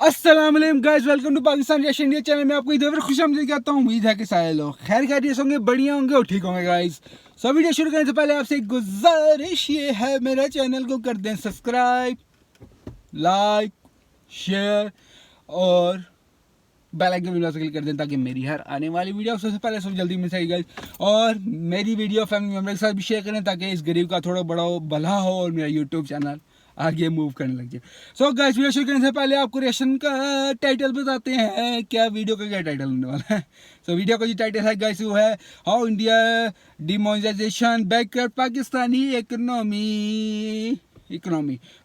अस्सलाम वालेकुम guys, welcome to Pakistan reaction India channel में आपको इधर खुशामदीद कहता हूँ। उम्मीद है कि सारे लोग खैर खैरियत होंगे, बढ़िया होंगे और ठीक होंगे गाइस। सो वीडियो शुरू करने से पहले आपसे एक गुजारिश ये है, मेरे चैनल को कर दें सब्सक्राइब, लाइक, शेयर और बेल आइकन भी क्लिक कर दें ताकि मेरी हर आने वाली वीडियो सबसे पहले सब जल्दी मिल सके गाइस। और मेरी वीडियो फैमिली मेम्बर के साथ भी शेयर करें ताकि इस गरीब का थोड़ा बड़ा हो, भला हो और मेरा यूट्यूब चैनल आगे मूव करने लग जाए। सो गाइस, वीडियो शुरू करने से पहले आपको रिएक्शन का टाइटल बताते हैं। क्या वीडियो का क्या टाइटल होने वाला है? सो वीडियो का जो टाइटल है गाइस वो है how India demonetisation bankrupt Pakistani economy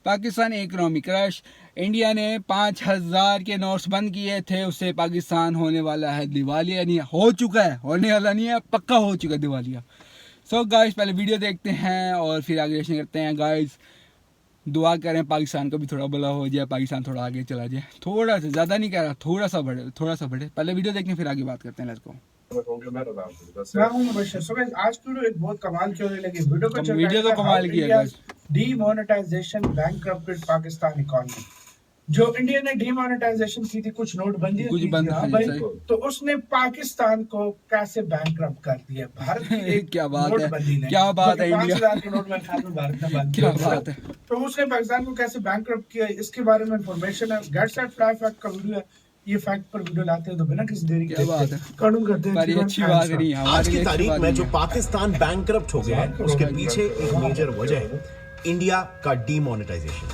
Pakistani economy crush. India ने 5000 के नोट्स बंद किए थे, उससे पाकिस्तान होने वाला है दिवालिया। नहीं हो चुका है, होने वाला नहीं है, पक्का हो चुका है दिवालिया। सो गाइस, पहले वीडियो देखते हैं और फिर आगे रिएक्शन करते हैं। गाइस दुआ करें पाकिस्तान को भी थोड़ा भला हो जाए, पाकिस्तान थोड़ा आगे चला जाए, थोड़ा सा, ज़्यादा नहीं कह रहा, थोड़ा सा बढ़े। पहले वीडियो देखें फिर आगे बात करते हैं। Let's go. आज की वीडियो एक बहुत कमाल की होने लगी। वीडियो तो कमाल की है। Demonetisation bankrupted Pakistan economy. जो इंडिया ने डीमोनेटाइजेशन की थी, कुछ नोटबंदी की थी भाई, तो उसने पाकिस्तान को कैसे बैंकरप्ट कर दिया भारत की क्या बात है, क्या बात है। इंडिया 5000 के नोट में भारत ने बंद क्या बात है। तो उसने पाकिस्तान को कैसे बैंकरप्ट किया, इसके बारे में इंफॉर्मेशन है। गेट सेट फ्लाई फैक्ट का वीडियो है। ये फैक्ट पर वीडियो लाते हैं तो बिना किसी देरी के बात है करते हैं। अच्छी बात नहीं है। आज की तारीख में जो पाकिस्तान बैंकरप्ट हो गया है, उसके पीछे एक मेजर वजह है इंडिया का demonetisation.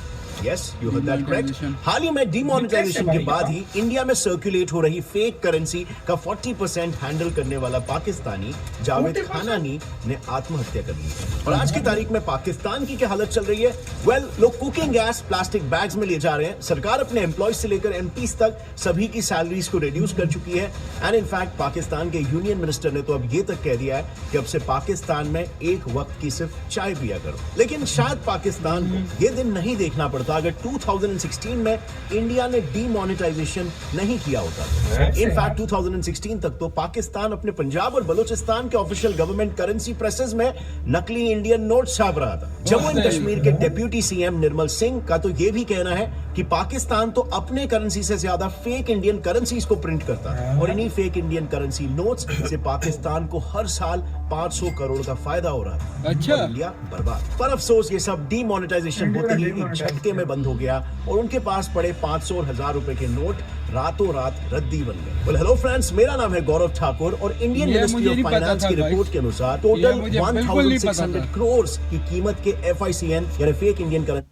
Yes, you heard that correct. हाल ही में डीमोनेटाइजेशन के बाद ही इंडिया में सर्कुलेट हो रही फेक करेंसी का 40% हैंडल करने वाला पाकिस्तानी जावेद खानानी ने आत्महत्या कर ली। और आज की तारीख में पाकिस्तान की क्या हालत चल रही है? वेल, लोग कुकिंग गैस प्लास्टिक बैग्स में ले जा रहे हैं। सरकार अपने एम्प्लॉयज से लेकर एमपीज तक सभी की सैलरीज को रिड्यूस कर चुकी है। एंड इनफैक्ट पाकिस्तान के यूनियन मिनिस्टर ने तो अब ये तक कह दिया है कि अब से पाकिस्तान में एक वक्त की सिर्फ चाय पिया करो। लेकिन शायद पाकिस्तान को ये दिन नहीं देखना पड़ता अगर 2016 में इंडिया ने डीमोनेटाइजेशन नहीं किया होता। इनफैक्ट 2016 तक तो पाकिस्तान अपने पंजाब और बलूचिस्तान के ऑफिशियल गवर्नमेंट करेंसी प्रेसेस में नकली इंडियन नोट छाप रहा था। जम्मू एंड कश्मीर के डिप्टी सीएम निर्मल सिंह का तो यह भी कहना है कि पाकिस्तान तो अपने करेंसी से ज्यादा फेक इंडियन करेंसीज को प्रिंट करता है और इन्हीं फेक इंडियन करेंसी नोट्स से पाकिस्तान को हर साल 500 करोड़ का फायदा हो रहा है। अच्छा, इंडिया बर्बाद। पर अफसोस ये सब डीमोनेटाइजेशन होते ही एक झटके में बंद हो गया और उनके पास पड़े 500 और 1000 रुपए के नोट रातों रात रद्दी बन गए। वेल, हेलो फ्रेंड्स, मेरा नाम है गौरव ठाकुर और इंडियन मिनिस्ट्री ऑफ फाइनेंस की रिपोर्ट के अनुसार टोटल 1600 करोड़ की कीमत के FICN यानी फेक इंडियन करेंसी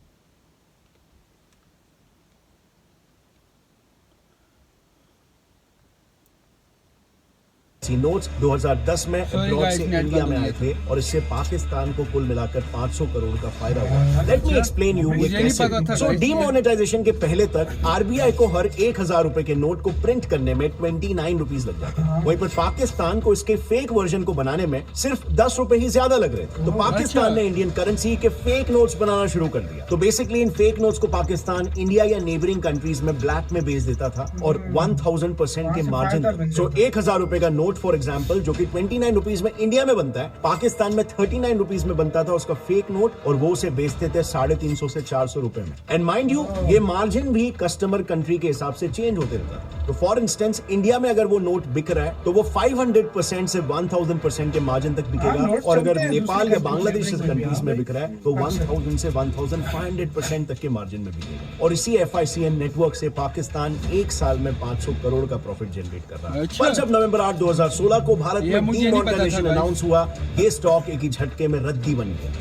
नोट्स 2010 में अब्रॉड से इंडिया में आए थे और इससे पाकिस्तान को कुल मिलाकर 500 करोड़ का फायदा हुआ। लेट मी एक्सप्लेन यू ये कैसे। सो डीमोनेटाइजेशन के पहले तक आरबीआई को हर 1000 रुपए के नोट को प्रिंट करने में 29 रुपीज लग जाते। वहीं पर पाकिस्तान को इसके फेक वर्जन को बनाने में सिर्फ 10 रुपए ही ज्यादा लग रहे थे। तो पाकिस्तान ने इंडियन करेंसी के फेक नोट्स बनाना शुरू कर दिया। तो बेसिकली इन फेक नोट्स को पाकिस्तान इंडिया या नेबरिंग कंट्रीज में ब्लैक में बेच देता था और 1000% के मार्जिन। सो 1000 रुपए का नोट फॉर एग्जांपल जो कि 29 रुपीज में इंडिया में बनता है, पाकिस्तान में 39 रुपीज में बनता था उसका फेक नोट और वो उसे बेचते थे 350 से 400 रुपए में। एंड माइंड यू, ये मार्जिन भी कस्टमर कंट्री के हिसाब से चेंज होते रहता। तो फॉर इंस्टेंस इंडिया में अगर वो नोट बिक रहा है तो वो 500% से 1000% के मार्जिन तक बिकेगा और अगर नेपाल या बांग्लादेश कंट्रीज में बिक रहा है तो 1000 से 1500% तक के मार्जिन में बिकेगा। और इसी FICN नेटवर्क से पाकिस्तान एक साल में 500 करोड़ का प्रॉफिट जनरेट कर रहा है। पर जब नवंबर 8 2016 को भारत में डीमोनेटाइजेशन अनाउंस हुआ, ये स्टॉक एक ही झटके में रद्दी बन गया।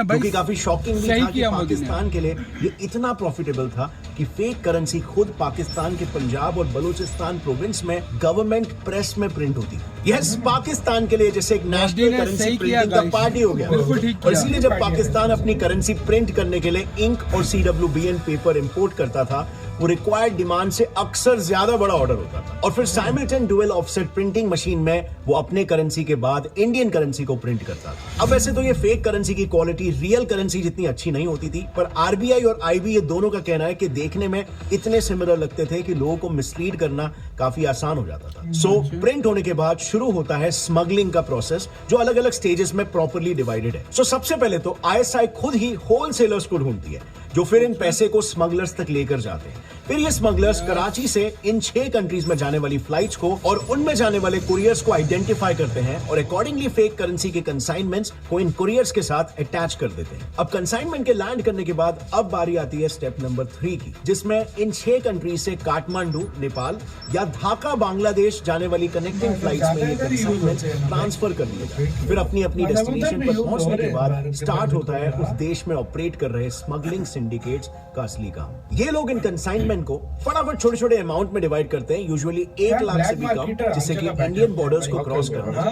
क्योंकि काफी शॉकिंग भी था कि पाकिस्तान के लिए ये इतना प्रॉफिटेबल था कि फेक करेंसी खुद पाकिस्तान के पंजाब और बलूचिस्तान प्रोविंस में गवर्नमेंट प्रेस में प्रिंट होती। यस, पाकिस्तान के लिए जैसे एक नेशनल करेंसी प्रिंटिंग का पार्टी हो गया। और इसीलिए जब पाकिस्तान अपनी करेंसी प्रिंट करने के लिए इंक और CWBN पेपर इंपोर्ट करता था, वो रिक्वायर्ड डिमांड से अक्सर ज्यादा बड़ा ऑर्डर होता था और फिर simultaneous dual offset printing machine में वो अपने करेंसी के बाद इंडियन करेंसी को प्रिंट करता था। अब वैसे तो ये फेक करेंसी की क्वालिटी रियल करेंसी जितनी अच्छी नहीं होती थी, पर आरबीआई और IB ये दोनों का कहना है कि देखने में इतने सिमिलर लगते थे कि लोगों को मिसलीड करना काफी आसान हो जाता था। सो प्रिंट होने के बाद शुरू होता है स्मगलिंग का प्रोसेस, जो अलग अलग स्टेजेस में प्रॉपर्ली डिवाइडेड है। सो सबसे पहले तो ISI खुद ही होलसेलर्स को ढूंढती है जो फिर इन पैसे को स्मगलर्स तक लेकर जाते हैं। फिर ये स्मगलर्स कराची से इन 6 कंट्रीज में जाने वाली फ्लाइट्स को और उनमें जाने वाले कुरियर्स को आइडेंटिफाई करते हैं और अकॉर्डिंगली फेक करेंसी के कंसाइनमेंट्स को इन कुरियर्स के साथ अटैच कर देते हैं। अब कंसाइनमेंट के लैंड करने के बाद अब बारी आती है स्टेप नंबर 3 की, जिसमें इन 6 कंट्रीज से काठमांडू नेपाल या ढाका बांग्लादेश जाने वाली कनेक्टिंग फ्लाइट्स में ये कंसाइनमेंट्स ट्रांसफर कर दिए जाते हैं। फिर अपनी अपनी डेस्टिनेशन पर पहुंचने के बाद स्टार्ट होता है उस देश में ऑपरेट कर रहे स्मगलिंग सिंडिकेट्स का असली काम। ये लोग इन कंसाइनमेंट को फटाफट छोटे छोटे अमाउंट में डिवाइड करते हैं, यूजुअली 1 लाख से भी कम, जिससे कि इंडियन बॉर्डर्स को क्रॉस करना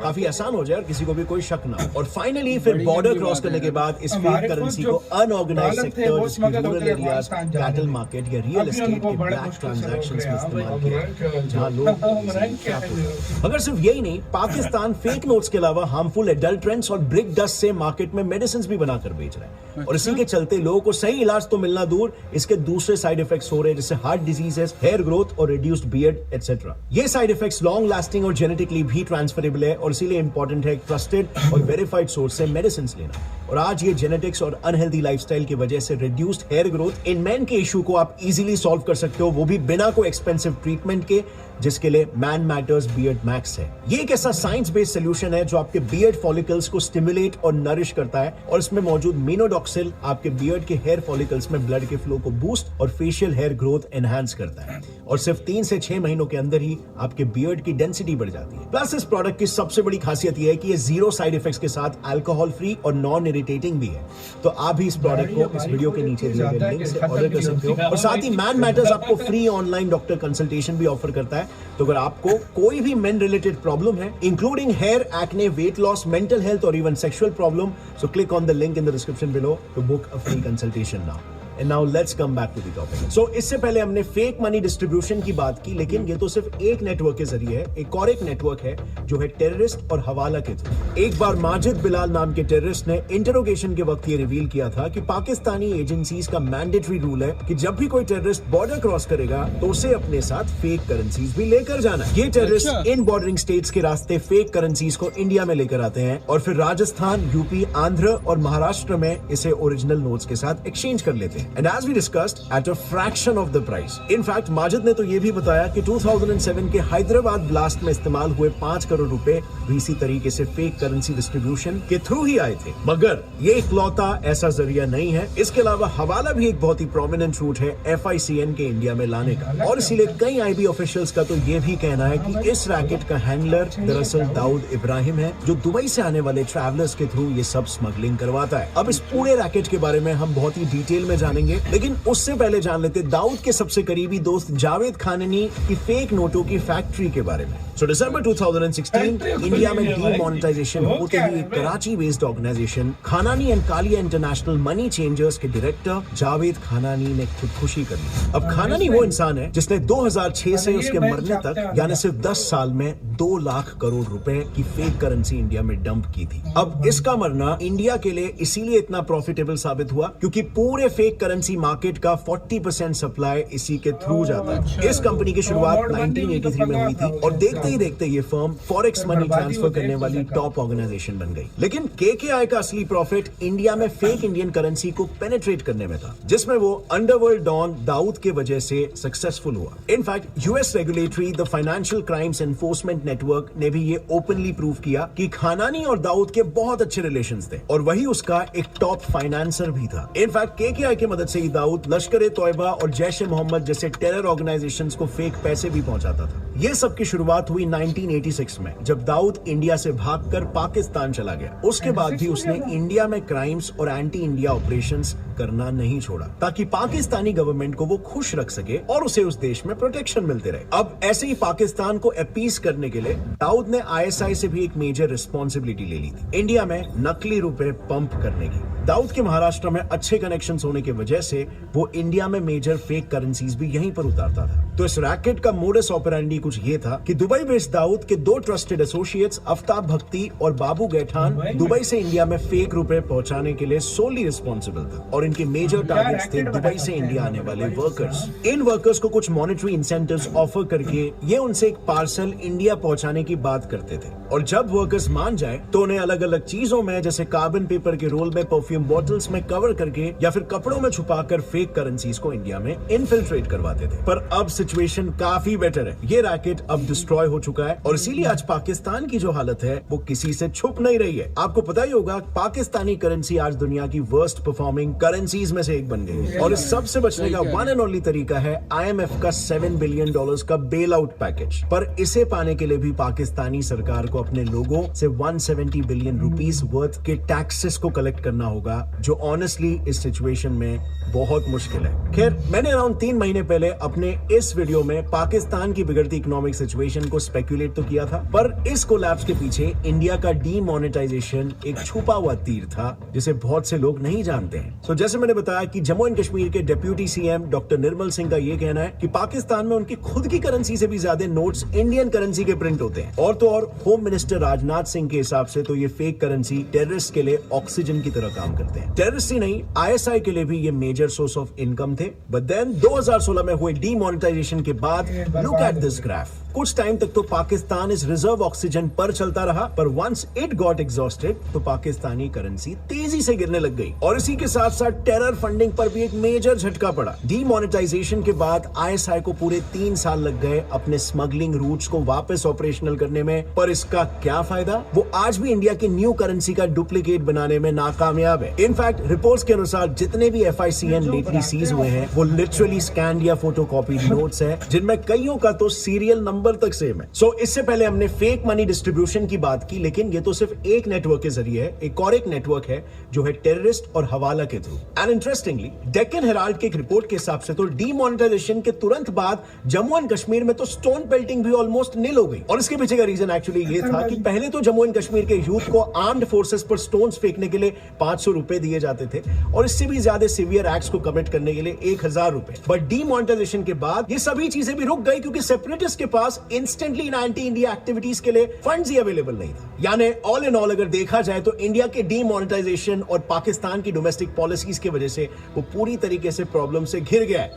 काफी आसान हो जाए और किसी को भी कोई शक ना हो। और फाइनली फिर बॉर्डर क्रॉस करने के बाद इस फेक करेंसी को अनऑर्गेनाइज्ड सेक्टर, जैसे रूरल एरियाज, कैटल मार्केट या रियल एस्टेट के ब्लैक ट्रांजैक्शंस में इस्तेमाल किया, जहां लोग। मगर सिर्फ यही नहीं, पाकिस्तान फेक नोट्स के अलावा हार्मफुल एडल्ट्रेंट्स और ब्रिक डस्ट से मार्केट में मेडिसिन भी बनाकर बेच रहा है, और इसी के चलते लोगों को सही इलाज तो मिलना दूर, इसके दूसरे साइड इफेक्ट्स हो रहे हैं, जैसे हार्ट डिजीजेस, हेयर ग्रोथ और रिड्यूस्ड बियर्ड एटसेट्रा। ये साइड इफेक्ट्स लॉन्ग लास्टिंग और जेनेटिकली भी ट्रांसफरेबल है, और इसीलिए इंपॉर्टेंट है ट्रस्टेड और वेरीफाइड सोर्स से मेडिसिन लेना। और आज ये जेनेटिक्स और अनहेल्दी लाइफस्टाइल की वजह से reduced hair growth in man के इशू को आप इजीली सॉल्व कर सकते हो, वो भी बिना कोई एक्सपेंसिव ट्रीटमेंट के, जिसके लिए मैन मैटर्स बियर्ड मैक्स है। ये एक ऐसा साइंस बेस्ड सोल्यूशन है जो आपके बियर्ड फॉलिकल्स को स्टिमुलेट और नरिश करता है, और इसमें मौजूद मिनोडॉक्सिल आपके बियर्ड के हेयर फॉलिकल्स में ब्लड के फ्लो को बूस्ट और फेशियल हेयर ग्रोथ एनहांस करता है, और सिर्फ 3 से 6 महीनों के अंदर ही आपके बियर्ड की डेंसिटी बढ़ जाती है। प्लस इस प्रोडक्ट की सबसे बड़ी खासियत यह है कि ये 0 साइड इफेक्ट्स के साथ अल्कोहल फ्री और नॉन इरिटेटिंग भी है। तो आप भी इस प्रोडक्ट को इस वीडियो के नीचे दिए गए लिंक से ऑर्डर कर सकते हो, और साथ ही मैन मैटर्स आपको फ्री ऑनलाइन डॉक्टर कंसल्टेशन भी ऑफर करता है। तो अगर आपको कोई भी मेन रिलेटेड प्रॉब्लम है, including hair, acne, weight loss, mental health और even sexual problem, so click on the link in the description below to book a free consultation now. And now let's come back to the topic. So इससे पहले हमने fake money distribution की बात की, लेकिन ये तो सिर्फ एक नेटवर्क के जरिए है। एक और एक नेटवर्क है जो है टेररिस्ट और हवाला के थ्रू। एक बार माजिद बिलाल नाम के टेररिस्ट ने इंटरोगेशन के वक्त ये रिवील किया था कि पाकिस्तानी एजेंसीज का मैंडेटरी रूल है कि जब भी कोई टेररिस्ट बॉर्डर क्रॉस करेगा तो उसे अपने साथ फेक करेंसीज भी लेकर जाना है। ये टेररिस्ट इन बॉर्डरिंग स्टेट्स के रास्ते फेक करेंसीज को इंडिया में लेकर आते हैं, और फिर राजस्थान, यूपी, आंध्र और महाराष्ट्र में इसे ओरिजिनल नोट्स के साथ एक्सचेंज कर लेते हैं। And as we discussed, at a fraction of the price. In fact, Majid ने तो ये भी बताया कि 2007 के हैदराबाद ब्लास्ट में इस्तेमाल हुए 5 करोड़ रुपए भी इसी तरीके से फेक करेंसी डिस्ट्रीब्यूशन के थ्रू ही आए थे। मगर ये इकलौता ऐसा जरिया नहीं है, इसके अलावा हवाला भी एक बहुत ही प्रोमिनेंट रूट है FICN के इंडिया में लाने का, और इसीलिए कई IB ऑफिशियल्स का तो ये भी कहना है कि इस रैकेट का हैंडलर दरअसल दाऊद इब्राहिम है, जो दुबई से आने वाले ट्रैवलर्स के थ्रू ये सब स्मगलिंग करवाता है। अब इस पूरे रैकेट के बारे में हम बहुत ही डिटेल में जानेंगे, लेकिन उससे पहले जान लेते दाऊद के सबसे करीबी दोस्त जावेद खाननी की फेक नोटों की फैक्ट्री के बारे में। So दिसंबर 2016 इंडिया में डीमोनेटाइजेशन होते हुए Karachi based organisation Khanani and Kalia international money changers के डायरेक्टर जावेद खानानी ने खुदकुशी कर ली। अब खानानी वो इंसान है जिसने 2006 से उसके मरने तक यानी सिर्फ 10 साल में 2 लाख करोड़ रुपए की फेक करेंसी इंडिया में डंप की थी। अब इसका मरना इंडिया के लिए इसीलिए इतना प्रॉफिटेबल साबित हुआ क्योंकि पूरे फेक करेंसी मार्केट का 40% सप्लाई इसी के थ्रू जाता है। इस कंपनी की शुरुआत 1983 में हुई थी, और देखते ही देखते ये फर्म फॉरेक्स मनी ट्रांसफर करने वाली टॉप ऑर्गेनाइजेशन बन गई। लेकिन KKI का असली प्रॉफिट इंडिया में फेक इंडियन करेंसी को पेनिट्रेट करने में था, जिसमें वो अंडरवर्ल्ड डॉन दाऊद के वजह से सक्सेसफुल हुआ। In fact US regulatory the financial crimes enforcement network ने भी ये ओपनली प्रूव किया कि खानानी और दाऊद के बहुत अच्छे रिलेशंस थे, और वही उसका एक टॉप फाइनेंसर भी था। इनफैक्ट KKI की मदद से ही दाऊद लश्कर-ए-तौयबा और जैश-ए-मोहम्मद जैसे टेरर ऑर्गेनाइजेशंस को फेक पैसे भी पहुंचाता था। ये सब की शुरुआत हुई 1986 में, जब दाऊद इंडिया से भागकर पाकिस्तान चला गया। उसके बाद भी उसने इंडिया में क्राइम्स और एंटी इंडिया ऑपरेशंस करना नहीं छोड़ा, ताकि पाकिस्तानी गवर्नमेंट को वो खुश रख सके और उसे उस देश में प्रोटेक्शन मिलते रहे। अब ऐसे ही पाकिस्तान को अपीस करने के लिए दाऊद ने ISI से भी एक मेजर रिस्पॉन्सिबिलिटी ले ली थी, इंडिया में नकली रुपए पंप करने की। दाऊद के महाराष्ट्र में अच्छे कनेक्शंस होने की वजह से वो इंडिया में मेजर फेक करेंसीज भी यहीं पर उतारता था। तो इस रैकेट का मोडस ऑपरेंडी कुछ ये था कि दुबई बेस्ड दाऊद के 2 ट्रस्टेड एसोसिएट्स आफ्ताब भक्ति और बाबू गैठान दुबई से इंडिया में फेक रुपए पहुंचाने के लिए सोली रिस्पॉन्सिबल था, और गवर्नमेंट के मेजर टारगेट्स थे दुबई से इंडिया आने वाले वर्कर्स। इन वर्कर्स को कुछ मॉनेटरी इंसेंटिव्स ऑफर करके ये उनसे एक पार्सल इंडिया पहुंचाने की बात करते थे, और जब वर्कर्स मान जाए तो उन्हें अलग अलग चीजों में, जैसे कार्बन पेपर के रोल में, परफ्यूम बॉटल्स में कवर करके या फिर कपड़ों में छुपाकर फेक करेंसीज को इंडिया में इनफिल्ट्रेट करवाते थे। पर अब सिचुएशन काफी बेटर है। ये रैकेट अब डिस्ट्रॉय हो चुका है और इसीलिए आज पाकिस्तान की जो हालत है वो किसी से छुप नहीं रही है। आपको पता ही होगा, पाकिस्तानी करेंसी आज दुनिया की वर्स्ट परफॉर्मिंग करेंसीज में से एक बन गई है, और इस सब से बचने का वन एंड ओनली तरीका है IMF का $7 बिलियन का बेल आउट पैकेज। पर इसे पाने के लिए भी पाकिस्तानी सरकार को अपने लोगों से 170 बिलियन रुपीस वर्थ के टैक्सेस को कलेक्ट करना होगा, जो ऑनेस्टली इस सिचुएशन में बहुत मुश्किल है। खैर, मैंने अराउंड 3 महीने पहले अपने इस वीडियो में पाकिस्तान की बिगड़ती इकोनॉमिक सिचुएशन को स्पेक्युलेट तो किया था, पर इस कोलैप्स के पीछे इंडिया का डीमोनेटाइजेशन एक छुपा हुआ तीर था जिसे बहुत से लोग नहीं जानते हैं। तो जैसे मैंने बताया कि जम्मू एंड कश्मीर के deputy CM doctor Nirmal Singh का यह कहना है कि पाकिस्तान में उनकी खुद की करेंसी से भी ज्यादा नोट्स इंडियन करेंसी के प्रिंट होते हैं। और तो और होम मिनिस्टर राजनाथ सिंह के हिसाब से तो ये फेक करेंसी टेररिस्ट के लिए ऑक्सीजन की तरह काम करते हैं। टेररिस्ट ही नहीं, ISI के लिए भी ये मेजर सोर्स ऑफ इनकम थे। बट देन 2016 में हुए डीमोनेटाइजेशन के बाद लुक एट दिस ग्राफ। कुछ टाइम तक तो पाकिस्तान इस रिजर्व ऑक्सीजन पर चलता रहा, पर वंस इट गॉट एग्जॉस्टेड तो पाकिस्तानी करेंसी तेजी से गिरने लग गई, और इसी के साथ साथ टेरर फंडिंग पर भी एक मेजर झटका पड़ा। डीमोनेटाइजेशन के बाद ISI को पूरे 3 साल लग गए अपने स्मगलिंग रूट्स को वापस ऑपरेशनल करने में, पर इसका क्या फायदा? वो आज भी इंडिया की न्यू करेंसी का डुप्लीकेट बनाने में नाकामयाब है। इनफैक्ट रिपोर्ट्स के अनुसार जितने भी FICN लेटली सीज हुए हैं वो लिटरली स्कैन या फोटोकॉपी नोट्स हैं, जिनमें कईयों का तो सीरियल नंबर तक सेम है। सो इससे पहले हमने फेक मनी डिस्ट्रीब्यूशन की बात की, लेकिन ये तो सिर्फ एक नेटवर्क के जरिए है। एक और एक नेटवर्क है जो है टेररिस्ट और हवाला के through. And interestingly Deccan Herald की एक रिपोर्ट के हिसाब से तो डीमोनेटाइजेशन के तुरंत बाद जम्मू एंड कश्मीर में तो स्टोन पेल्टिंग भी ऑलमोस्ट निल हो गई, और इसके पीछे का रीजन एक्चुअली ये था कि पहले तो जम्मू एंड कश्मीर के यूथ को आर्म्ड फोर्सेस पर स्टोन्स फेंकने के लिए 500 रुपए दिए जाते थे, और इससे भी ज्यादा सीवियर एक्ट्स को कमिट करने के लिए 1000 रुपए। बट डीमोनेटाइजेशन के बाद ये सभी चीजें भी रुक गई, क्योंकि सेपरेटिस्ट के पास इंस्टेंटली एंटी इंडिया एक्टिविटीज के लिए फंड्स ही अवेलेबल नहीं था। यानी ऑल इन ऑल अगर देखा जाए तो इंडिया के डीमोनेटाइजेशन और पाकिस्तान की डोमेस्टिक पॉलिसीज की वजह से वो पूरी तरीके से प्रॉब्लम से घिर गया है।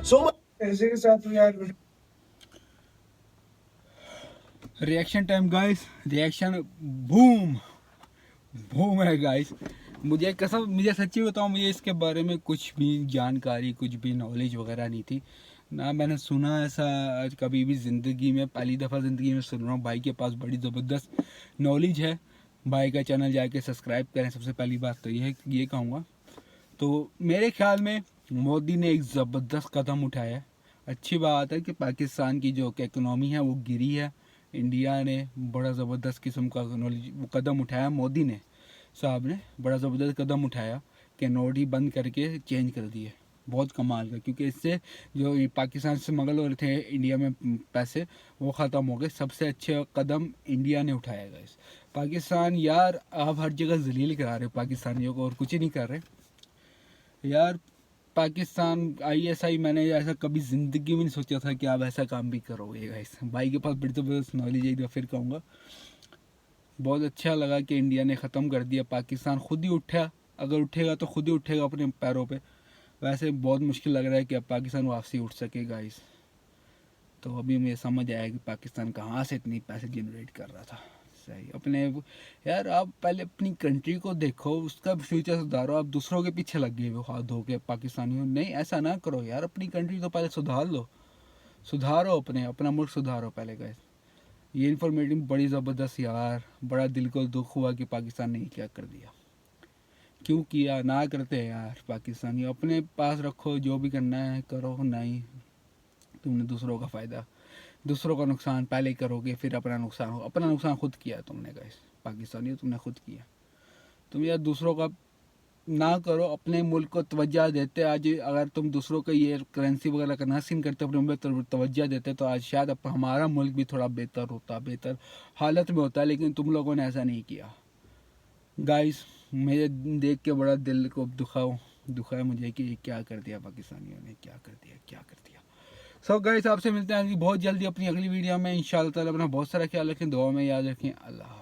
ऐसे के साथ यार reaction time guys, reaction boom boom है गाइस। मुझे कसम, मुझे सच्ची बताऊं, मुझे इसके बारे में कुछ भी जानकारी, कुछ भी नॉलेज वगैरह नहीं थी ना। मैंने सुना ऐसा आज कभी भी ज़िंदगी में, पहली दफ़ा ज़िंदगी में सुन रहा हूँ। भाई के पास बड़ी ज़बरदस्त नॉलेज है। भाई का चैनल जाके सब्सक्राइब करें। सबसे पहली बात तो ये कहूँगा। तो मेरे ख्याल में मोदी ने एक ज़बरदस्त कदम उठाया है। अच्छी बात है कि पाकिस्तान की जो इकनॉमी है वो गिरी है। इंडिया ने बड़ा ज़बरदस्त किस्म का वो कदम उठाया। मोदी ने साहब ने बड़ा ज़बरदस्त कदम उठाया कि नोट ही बंद करके चेंज कर दिए। बहुत कमाल का, क्योंकि इससे जो पाकिस्तान से स्मगल हो रहे थे इंडिया में पैसे, वो ख़त्म हो गए। सबसे अच्छा कदम इंडिया ने उठाया गाइस। पाकिस्तान यार आप हर जगह जलील करा रहे हो पाकिस्तानियों को, और कुछ ही नहीं कर रहे यार। पाकिस्तान ISI मैंने ऐसा कभी ज़िंदगी में नहीं सोचा था कि आप ऐसा काम भी करोगे गाइस। भाई के पास बड़ी ज़बरदस्त नॉलेज है। एक फिर कहूँगा बहुत अच्छा लगा कि इंडिया ने ख़त्म कर दिया। पाकिस्तान खुद ही उठा, अगर उठेगा तो खुद ही उठेगा अपने पैरों पे। वैसे बहुत मुश्किल लग रहा है कि अब पाकिस्तान वापसी उठ सके गाइस। तो अभी मुझे समझ आया कि पाकिस्तान कहाँ से इतनी पैसे जनरेट कर रहा था। सही अपने यार, आप पहले अपनी कंट्री को देखो, उसका फ्यूचर सुधारो। आप दूसरों के पीछे लग गए हो हाथ धो के पाकिस्तानियों। नहीं, ऐसा ना करो यार। अपनी कंट्री तो पहले सुधार लो, सुधारो अपना मुल्क सुधारो पहले गाइस। ये इन्फॉर्मेटिव बड़ी ज़बरदस्त यार। बड़ा दिल को दुख हुआ कि पाकिस्तान ने क्या कर दिया। क्यों किया? ना करते हैं यार पाकिस्तानी। अपने पास रखो, जो भी करना है करो। नहीं, तुमने दूसरों का फ़ायदा, दूसरों का नुकसान पहले करोगे, फिर अपना नुकसान हो। अपना नुकसान खुद किया तुमने गाइस, पाकिस्तानी तुमने खुद किया। तुम यार दूसरों का ना करो, अपने मुल्क को तवज्जो देते। आज अगर तुम दूसरों का ये करेंसी वगैरह का नासिन करते, अपने मुल्क को तवज्जो देते, तो आज शायद हमारा मुल्क भी थोड़ा बेहतर होता, बेहतर हालत में होता। लेकिन तुम लोगों ने ऐसा नहीं किया गाइस। मुझे देख के बड़ा दिल को दुखा है मुझे कि क्या कर दिया पाकिस्तानियों ने, क्या कर दिया। सो गाइस, आपसे मिलते हैं बहुत जल्दी अपनी अगली वीडियो में इंशाल्लाह ताला। अपना बहुत सारा ख्याल रखें, दुआ में याद रखें। अल्लाह।